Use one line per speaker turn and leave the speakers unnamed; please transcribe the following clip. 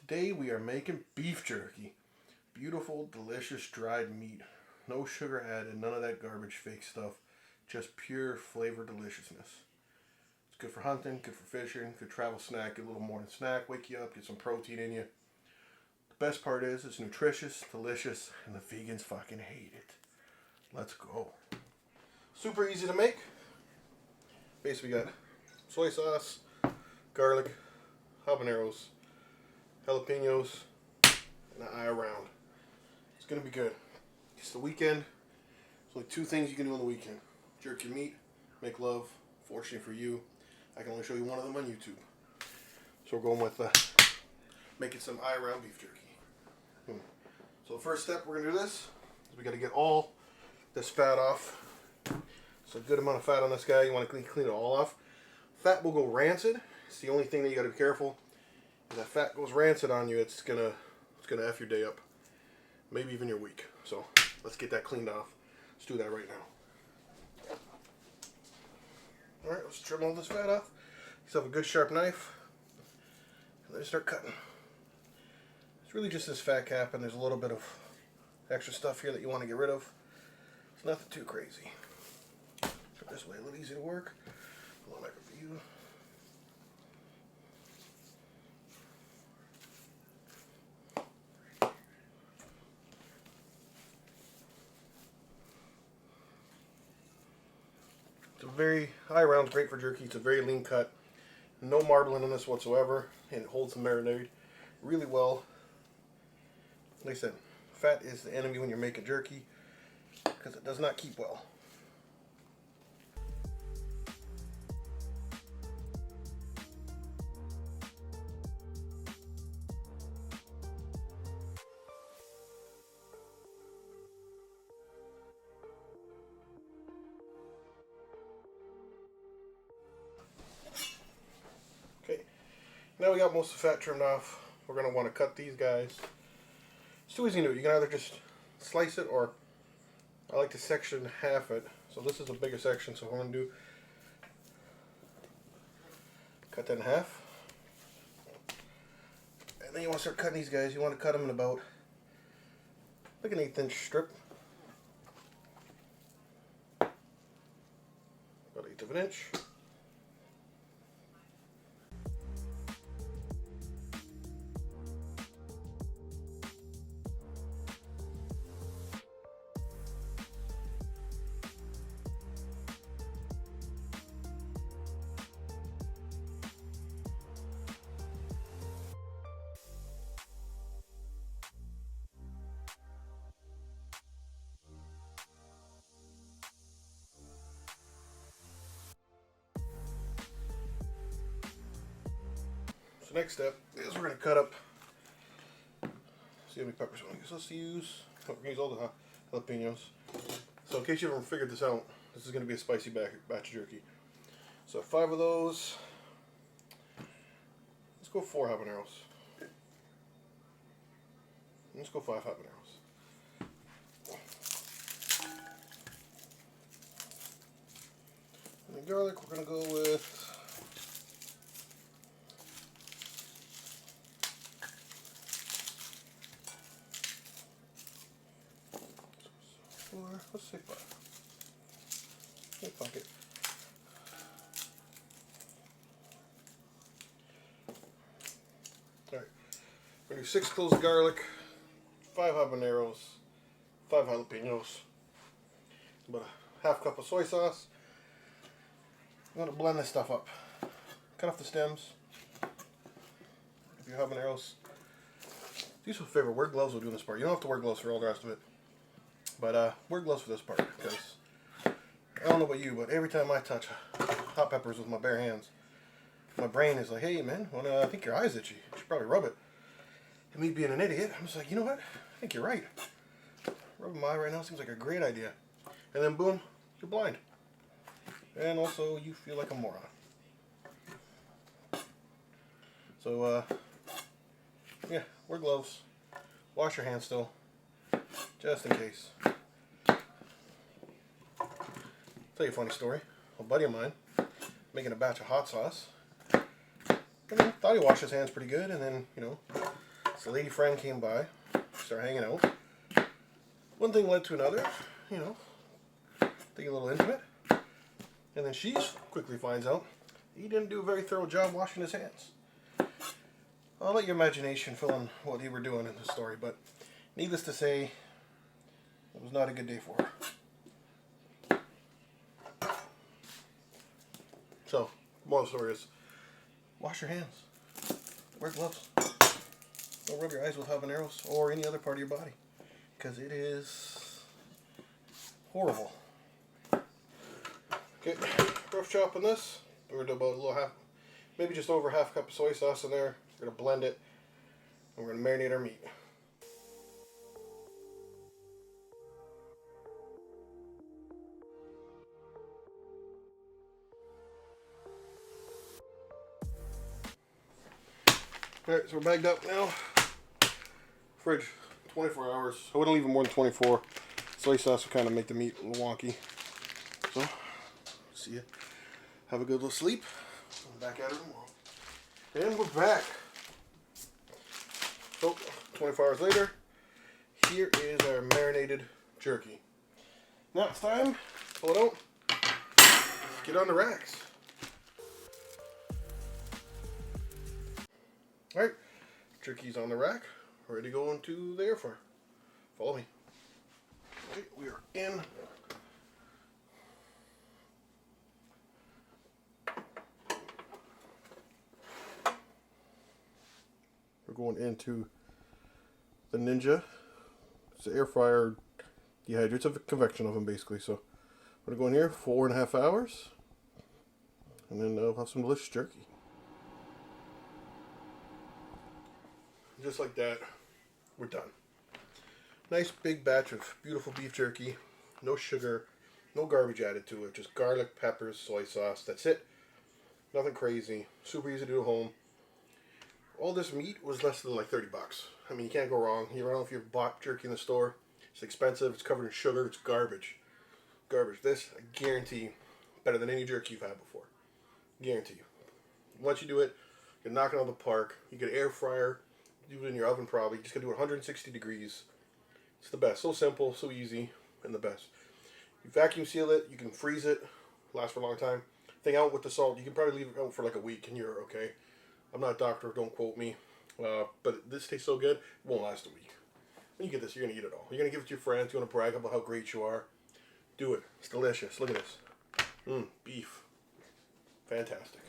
Today we are making beef jerky. Beautiful, delicious dried meat. No sugar added, none of that garbage fake stuff. Just pure flavor deliciousness. It's good for hunting, good for fishing, good travel snack, good little morning snack, wake you up, get some protein in you. The best part is it's nutritious, delicious, and the vegans fucking hate it. Let's go. Super easy to make. Basically got soy sauce, garlic, habaneros, jalapenos, and an eye around. It's going to be good. It's the weekend. There's only two things you can do on the weekend. Jerk your meat, make love. Fortunately for you, I can only show you one of them on YouTube. So we're going with making some eye around beef jerky. So the first step we're going to do this is we got to get all this fat off. It's a good amount of fat on this guy. You want to clean it all off. Fat will go rancid. It's the only thing that you got to be careful. If that fat goes rancid on you, it's gonna F your day up. Maybe even your week. So let's get that cleaned off. Let's do that right now. Alright, let's trim all this fat off. Use yourself a good sharp knife. And then start cutting. It's really just this fat cap, and there's a little bit of extra stuff here that you want to get rid of. It's nothing too crazy. So this way a little easier to work. A little better for you. It's a very, eye round's great for jerky. It's a very lean cut. No marbling in this whatsoever. And it holds the marinade really well. Like I said, fat is the enemy when you're making jerky because it does not keep well. Okay, now we got most of the fat trimmed off. We're going to want to cut these guys. It's too easy to do. You can either just slice it, or I like to section half it. So this is a bigger section, so what I'm going to do, cut that in half. And then you want to start cutting these guys. You want to cut them in about like an 1/8 inch strip. About 1/8 of an inch. So next step is we're going to cut up, see how many peppers we want to use. Let's use, we're going to use all the jalapenos. So in case you haven't figured this out, this is going to be a spicy batch of jerky. So 5 of those. Let's go 4 habaneros. Let's go 5 habaneros. And the garlic we're going to go with 4, let's say 5. We'll fuck it. Alright. We're going to do 6 cloves of garlic, 5 habaneros, 5 jalapenos, about a half cup of soy sauce. I'm going to blend this stuff up. Cut off the stems. If your habaneros, these are my favorite. Wear gloves will do this part. You don't have to wear gloves for all the rest of it. But wear gloves for this part, because I don't know about you, but every time I touch hot peppers with my bare hands, my brain is like, hey man, well, I think your eye's itchy. You should probably rub it. And me being an idiot, I'm just like, you know what? I think you're right. Rubbing my eye right now seems like a great idea. And then boom, you're blind. And also, you feel like a moron. So, yeah, wear gloves. Wash your hands still. Just in case. Tell you a funny story. A buddy of mine making a batch of hot sauce. And then thought he washed his hands pretty good, and then, you know, So a lady friend came by, started hanging out. One thing led to another, you know, they get a little intimate. And then she quickly finds out he didn't do a very thorough job washing his hands. I'll let your imagination fill in what they were doing in the story, but needless to say, it was not a good day for her. So, moral of the story is, wash your hands. Wear gloves. Don't rub your eyes with habaneros or any other part of your body, because it is horrible. Okay, rough chop on this. We're going to do about a little half, maybe just over half a cup of soy sauce in there. We're going to blend it, and we're going to marinate our meat. Alright, so we're bagged up now. Fridge, 24 hours. I wouldn't leave it more than 24. Soy sauce will kind of make the meat a little wonky. So, see ya. Have a good little sleep. I'm back at it tomorrow. And we're back. So, 24 hours later, here is our marinated jerky. Now it's time, pull it out, get on the racks. Alright, jerky's on the rack, ready to go into the air fryer. Follow me. Okay, we are in. We're going into the Ninja. It's an air fryer dehydrator. It's a convection oven basically. So we're going to go in here 4.5 hours. And then we'll have some delicious jerky. Just like that, we're done. Nice big batch of beautiful beef jerky. No sugar, no garbage added to it. Just garlic, peppers, soy sauce. That's it. Nothing crazy. Super easy to do at home. All this meat was less than like 30 bucks. I mean, you can't go wrong. You don't know if you've bought jerky in the store. It's expensive. It's covered in sugar. It's garbage. Garbage. This, I guarantee, better than any jerky you've had before. Guarantee you. Once you do it, you're knocking it out of the park. You get an air fryer. Do it in your oven probably. You just gotta do it 160 degrees. It's the best. So simple, so easy, and the best. You vacuum seal it. You can freeze it. Lasts for a long time. Thing out with the salt. You can probably leave it out for like a week and you're okay. I'm not a doctor, don't quote me. But this tastes so good, it won't last a week. When you get this, you're going to eat it all. You're going to give it to your friends. You want to brag about how great you are. Do it. It's delicious. Look at this. Beef. Fantastic.